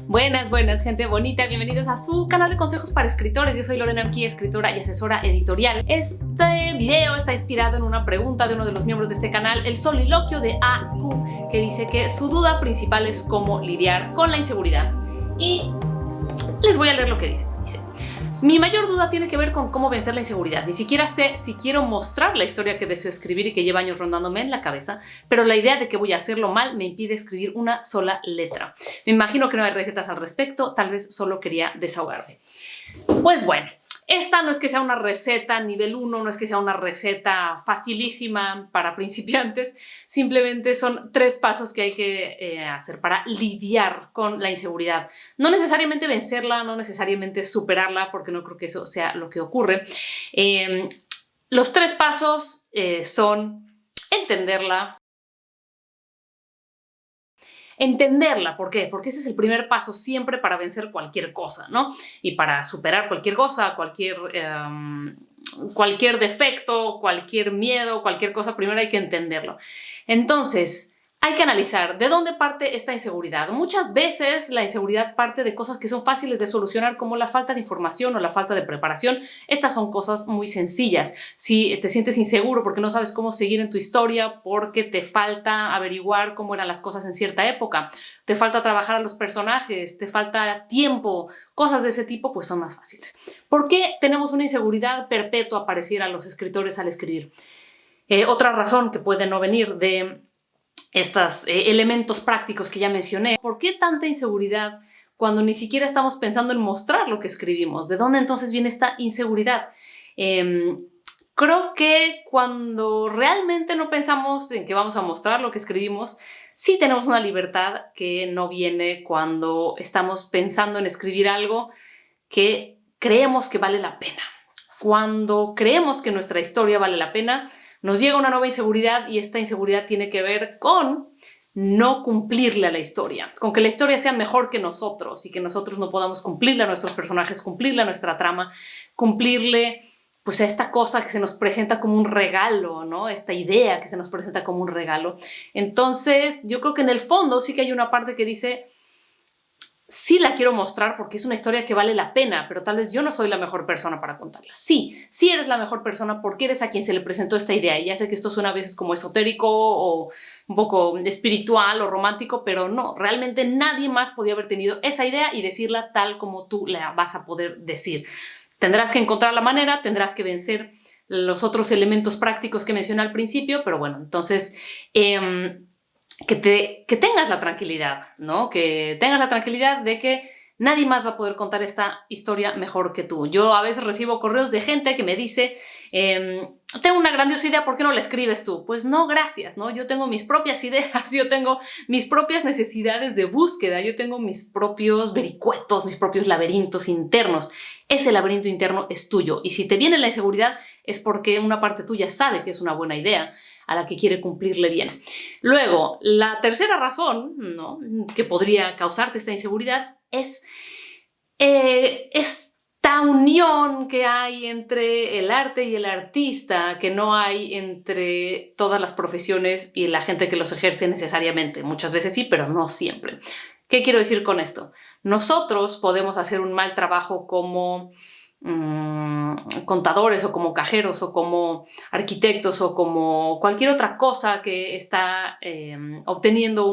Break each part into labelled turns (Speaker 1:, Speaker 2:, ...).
Speaker 1: Buenas, gente bonita. Bienvenidos a su canal de consejos para escritores. Yo soy Lorena Amki, escritora y asesora editorial. Este video está inspirado en una pregunta de uno de los miembros de este canal, el soliloquio de AQ, que dice que su duda principal es cómo lidiar con la inseguridad. Y les voy a leer lo que dice. Dice: mi mayor duda tiene que ver con cómo vencer la inseguridad. Ni siquiera sé si quiero mostrar la historia que deseo escribir y que lleva años rondándome en la cabeza, pero la idea de que voy a hacerlo mal me impide escribir una sola letra. Me imagino que no hay recetas al respecto, tal vez solo quería desahogarme. Pues bueno, esta no es que sea una receta nivel 1, no es que sea una receta facilísima para principiantes, simplemente son 3 pasos que hay que hacer para lidiar con la inseguridad. No necesariamente vencerla, no necesariamente superarla, porque no creo que eso sea lo que ocurre. Los 3 pasos son entenderla. ¿Por qué? Porque ese es el primer paso siempre para vencer cualquier cosa, ¿no? Y para superar cualquier cosa, cualquier defecto, cualquier miedo, cualquier cosa, primero hay que entenderlo. Entonces, hay que analizar de dónde parte esta inseguridad. Muchas veces la inseguridad parte de cosas que son fáciles de solucionar, como la falta de información o la falta de preparación. Estas son cosas muy sencillas. Si te sientes inseguro porque no sabes cómo seguir en tu historia, porque te falta averiguar cómo eran las cosas en cierta época, te falta trabajar a los personajes, te falta tiempo, cosas de ese tipo, pues son más fáciles. ¿Por qué tenemos una inseguridad perpetua pareciera a los escritores al escribir? Otra razón que puede no venir de estos elementos prácticos que ya mencioné. ¿Por qué tanta inseguridad cuando ni siquiera estamos pensando en mostrar lo que escribimos? ¿De dónde entonces viene esta inseguridad? Creo que cuando realmente no pensamos en que vamos a mostrar lo que escribimos, sí tenemos una libertad que no viene cuando estamos pensando en escribir algo que creemos que vale la pena. Cuando creemos que nuestra historia vale la pena, nos llega una nueva inseguridad, y esta inseguridad tiene que ver con no cumplirle a la historia, con que la historia sea mejor que nosotros y que nosotros no podamos cumplirle a nuestros personajes, cumplirle a nuestra trama, cumplirle pues a esta cosa que se nos presenta como un regalo, ¿no? Esta idea que se nos presenta como un regalo. Entonces yo creo que en el fondo sí que hay una parte que dice: sí la quiero mostrar porque es una historia que vale la pena, pero tal vez yo no soy la mejor persona para contarla. Sí eres la mejor persona porque eres a quien se le presentó esta idea. Y ya sé que esto suena a veces como esotérico o un poco espiritual o romántico, pero no, realmente nadie más podía haber tenido esa idea y decirla tal como tú la vas a poder decir. Tendrás que encontrar la manera, tendrás que vencer los otros elementos prácticos que mencioné al principio, pero bueno, entonces que tengas la tranquilidad, ¿no? Que tengas la tranquilidad de que nadie más va a poder contar esta historia mejor que tú. Yo a veces recibo correos de gente que me dice: tengo una grandiosa idea, ¿por qué no la escribes tú? Pues no, gracias, ¿no? Yo tengo mis propias ideas, yo tengo mis propias necesidades de búsqueda, yo tengo mis propios vericuetos, mis propios laberintos internos. Ese laberinto interno es tuyo, y si te viene la inseguridad es porque una parte tuya sabe que es una buena idea a la que quiere cumplirle bien. Luego, la tercera razón, ¿no?, que podría causarte esta inseguridad es esta unión que hay entre el arte y el artista, que no hay entre todas las profesiones y la gente que los ejerce necesariamente. Muchas veces sí, pero no siempre. ¿Qué quiero decir con esto? Nosotros podemos hacer un mal trabajo como contadores o como cajeros o como arquitectos o como cualquier otra cosa que está obteniendo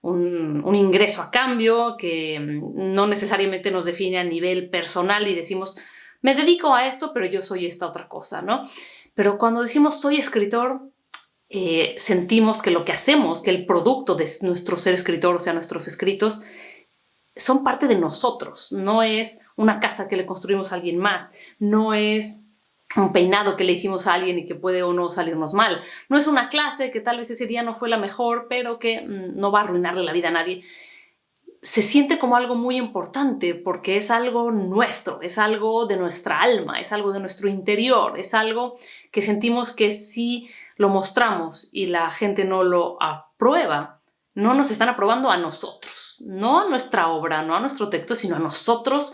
Speaker 1: un ingreso a cambio que no necesariamente nos define a nivel personal y decimos: me dedico a esto, pero yo soy esta otra cosa, ¿no? Pero cuando decimos soy escritor, sentimos que lo que hacemos, que el producto de nuestro ser escritor, o sea, nuestros escritos, son parte de nosotros. No es una casa que le construimos a alguien más, no es un peinado que le hicimos a alguien y que puede o no salirnos mal, no es una clase que tal vez ese día no fue la mejor, pero que no va a arruinarle la vida a nadie. Se siente como algo muy importante porque es algo nuestro, es algo de nuestra alma, es algo de nuestro interior, es algo que sentimos que si lo mostramos y la gente no lo aprueba, no nos están aprobando a nosotros, no a nuestra obra, no a nuestro texto, sino a nosotros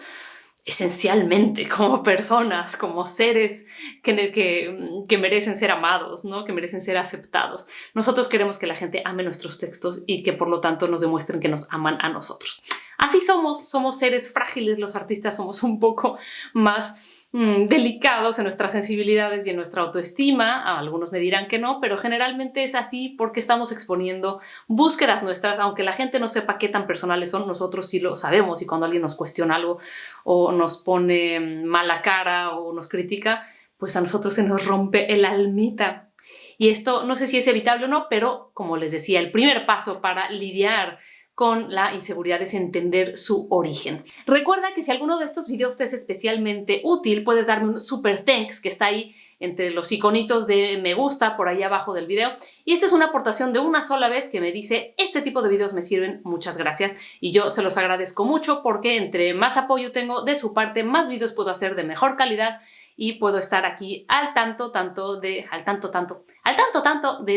Speaker 1: esencialmente, como personas, como seres que merecen ser amados, ¿no? Que merecen ser aceptados. Nosotros queremos que la gente ame nuestros textos y que por lo tanto nos demuestren que nos aman a nosotros. Así somos seres frágiles, los artistas somos un poco más delicados en nuestras sensibilidades y en nuestra autoestima. Algunos me dirán que no, pero generalmente es así porque estamos exponiendo búsquedas nuestras, aunque la gente no sepa qué tan personales son, nosotros sí lo sabemos, y cuando alguien nos cuestiona algo o nos pone mala cara o nos critica, pues a nosotros se nos rompe el almita. Y esto no sé si es evitable o no, pero como les decía, el primer paso para lidiar con la inseguridad es entender su origen. Recuerda que si alguno de estos videos te es especialmente útil, puedes darme un super thanks que está ahí entre los iconitos de me gusta por ahí abajo del video. Y esta es una aportación de una sola vez que me dice: este tipo de videos me sirven, muchas gracias. Y yo se los agradezco mucho porque entre más apoyo tengo de su parte, más videos puedo hacer de mejor calidad y puedo estar aquí al tanto tanto de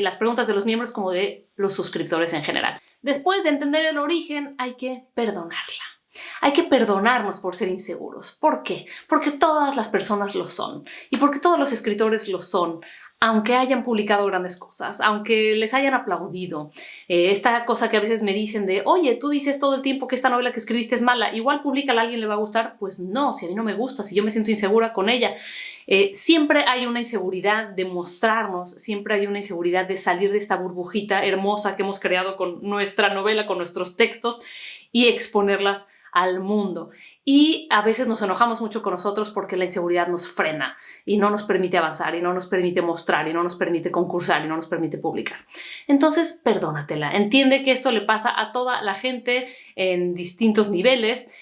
Speaker 1: las preguntas de los miembros como de los suscriptores en general. Después de entender el origen, hay que perdonarla. Hay que perdonarnos por ser inseguros. ¿Por qué? Porque todas las personas lo son y porque todos los escritores lo son, aunque hayan publicado grandes cosas, aunque les hayan aplaudido. Esta cosa que a veces me dicen de: oye, tú dices todo el tiempo que esta novela que escribiste es mala, igual públicala, a alguien le va a gustar. Pues no, si a mí no me gusta, si yo me siento insegura con ella. Siempre hay una inseguridad de mostrarnos, siempre hay una inseguridad de salir de esta burbujita hermosa que hemos creado con nuestra novela, con nuestros textos, y exponerlas al mundo. Y a veces nos enojamos mucho con nosotros porque la inseguridad nos frena y no nos permite avanzar y no nos permite mostrar y no nos permite concursar y no nos permite publicar. Entonces, perdónatela. Entiende que esto le pasa a toda la gente en distintos niveles.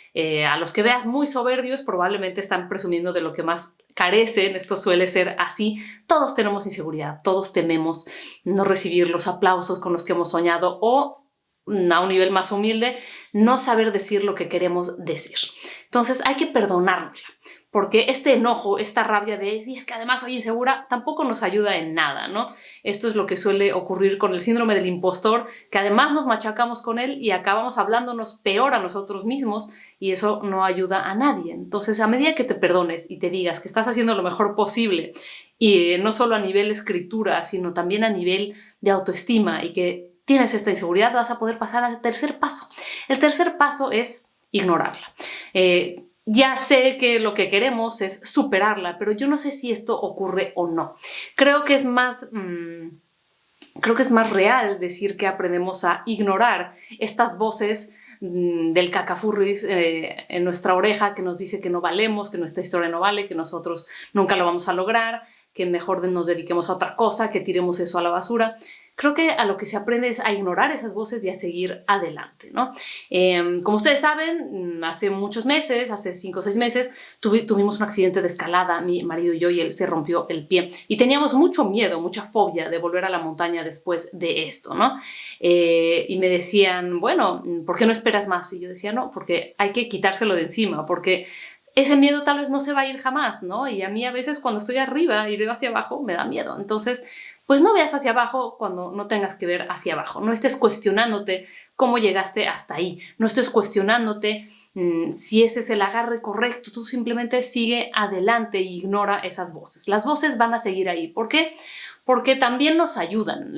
Speaker 1: A los que veas muy soberbios probablemente están presumiendo de lo que más carecen. Esto suele ser así. Todos tenemos inseguridad, todos tememos no recibir los aplausos con los que hemos soñado, o a un nivel más humilde, no saber decir lo que queremos decir. Entonces hay que perdonárnosla, porque este enojo, esta rabia de "sí, es que además soy insegura", tampoco nos ayuda en nada, ¿no? Esto es lo que suele ocurrir con el síndrome del impostor, que además nos machacamos con él y acabamos hablándonos peor a nosotros mismos, y eso no ayuda a nadie. Entonces, a medida que te perdones y te digas que estás haciendo lo mejor posible, y no solo a nivel escritura, sino también a nivel de autoestima, y que tienes esta inseguridad, vas a poder pasar al tercer paso. El tercer paso es ignorarla. Ya sé que lo que queremos es superarla, pero yo no sé si esto ocurre o no. Creo que es más real decir que aprendemos a ignorar estas voces del cacafurris en nuestra oreja que nos dice que no valemos, que nuestra historia no vale, que nosotros nunca lo vamos a lograr, que mejor nos dediquemos a otra cosa, que tiremos eso a la basura. Creo que a lo que se aprende es a ignorar esas voces y a seguir adelante, ¿no? Como ustedes saben, hace muchos meses, hace 5 o 6 meses, tuvimos un accidente de escalada, mi marido y yo, y él se rompió el pie. Y teníamos mucho miedo, mucha fobia de volver a la montaña después de esto, ¿no? Y me decían: bueno, ¿por qué no esperas más? Y yo decía: no, porque hay que quitárselo de encima, porque ese miedo tal vez no se va a ir jamás, ¿no? Y a mí a veces cuando estoy arriba y veo hacia abajo me da miedo. Entonces, pues no veas hacia abajo cuando no tengas que ver hacia abajo. No estés cuestionándote cómo llegaste hasta ahí. No estés cuestionándote si ese es el agarre correcto. Tú simplemente sigue adelante e ignora esas voces. Las voces van a seguir ahí. ¿Por qué? Porque también nos ayudan.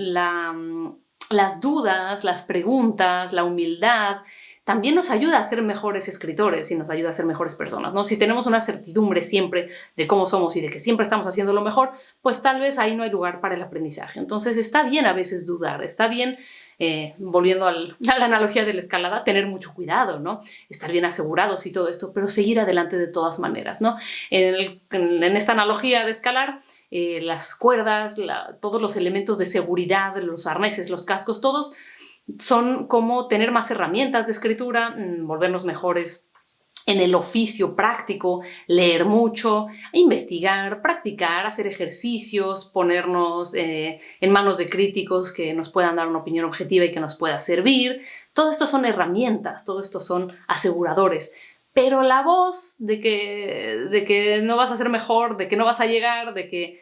Speaker 1: Las dudas, las preguntas, la humildad también nos ayuda a ser mejores escritores y nos ayuda a ser mejores personas, ¿no? Si tenemos una certidumbre siempre de cómo somos y de que siempre estamos haciendo lo mejor, pues tal vez ahí no hay lugar para el aprendizaje. Entonces está bien a veces dudar, está bien, volviendo a la analogía de la escalada, tener mucho cuidado, ¿no? Estar bien asegurados y todo esto, pero seguir adelante de todas maneras, ¿no? En esta analogía de escalar, las cuerdas, todos los elementos de seguridad, los arneses, los cascos, todos son como tener más herramientas de escritura, volvernos mejores en el oficio práctico, leer mucho, investigar, practicar, hacer ejercicios, ponernos en manos de críticos que nos puedan dar una opinión objetiva y que nos pueda servir. Todo esto son herramientas, todo esto son aseguradores. Pero la voz de que no vas a ser mejor, de que no vas a llegar, de que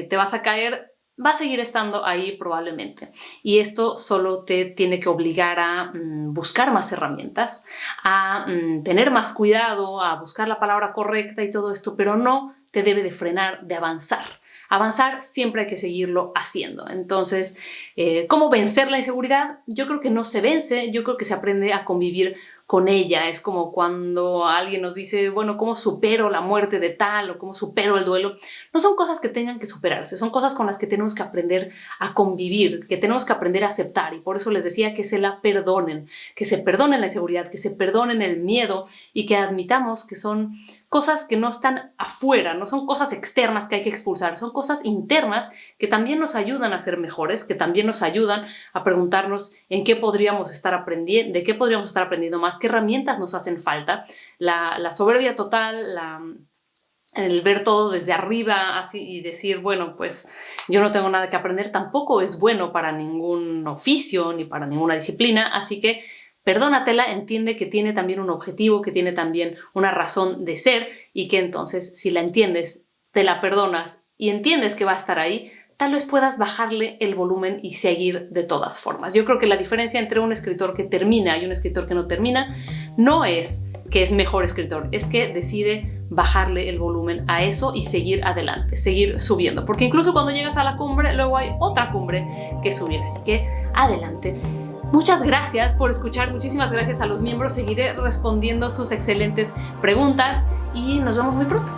Speaker 1: te vas a caer, va a seguir estando ahí probablemente. Y esto solo te tiene que obligar a buscar más herramientas, a tener más cuidado, a buscar la palabra correcta y todo esto, pero no te debe de frenar de avanzar. Avanzar siempre hay que seguirlo haciendo. Entonces, ¿cómo vencer la inseguridad? Yo creo que no se vence, yo creo que se aprende a convivir con ella. Es como cuando alguien nos dice, bueno, ¿cómo supero la muerte de tal o cómo supero el duelo? No son cosas que tengan que superarse, son cosas con las que tenemos que aprender a convivir, que tenemos que aprender a aceptar, y por eso les decía que se la perdonen, que se perdonen la inseguridad, que se perdonen el miedo y que admitamos que son cosas que no están afuera, no son cosas externas que hay que expulsar, son cosas internas que también nos ayudan a ser mejores, que también nos ayudan a preguntarnos en qué podríamos estar aprendiendo, de qué podríamos estar aprendiendo más, qué herramientas nos hacen falta. La soberbia total, el ver todo desde arriba así y decir, bueno, pues yo no tengo nada que aprender, tampoco es bueno para ningún oficio ni para ninguna disciplina, así que perdónatela, entiende que tiene también un objetivo, que tiene también una razón de ser, y que entonces, si la entiendes, te la perdonas y entiendes que va a estar ahí, tal vez puedas bajarle el volumen y seguir de todas formas. Yo creo que la diferencia entre un escritor que termina y un escritor que no termina no es que es mejor escritor, es que decide bajarle el volumen a eso y seguir adelante, seguir subiendo. Porque incluso cuando llegas a la cumbre, luego hay otra cumbre que subir. Así que adelante. Muchas gracias por escuchar, muchísimas gracias a los miembros. Seguiré respondiendo sus excelentes preguntas y nos vemos muy pronto.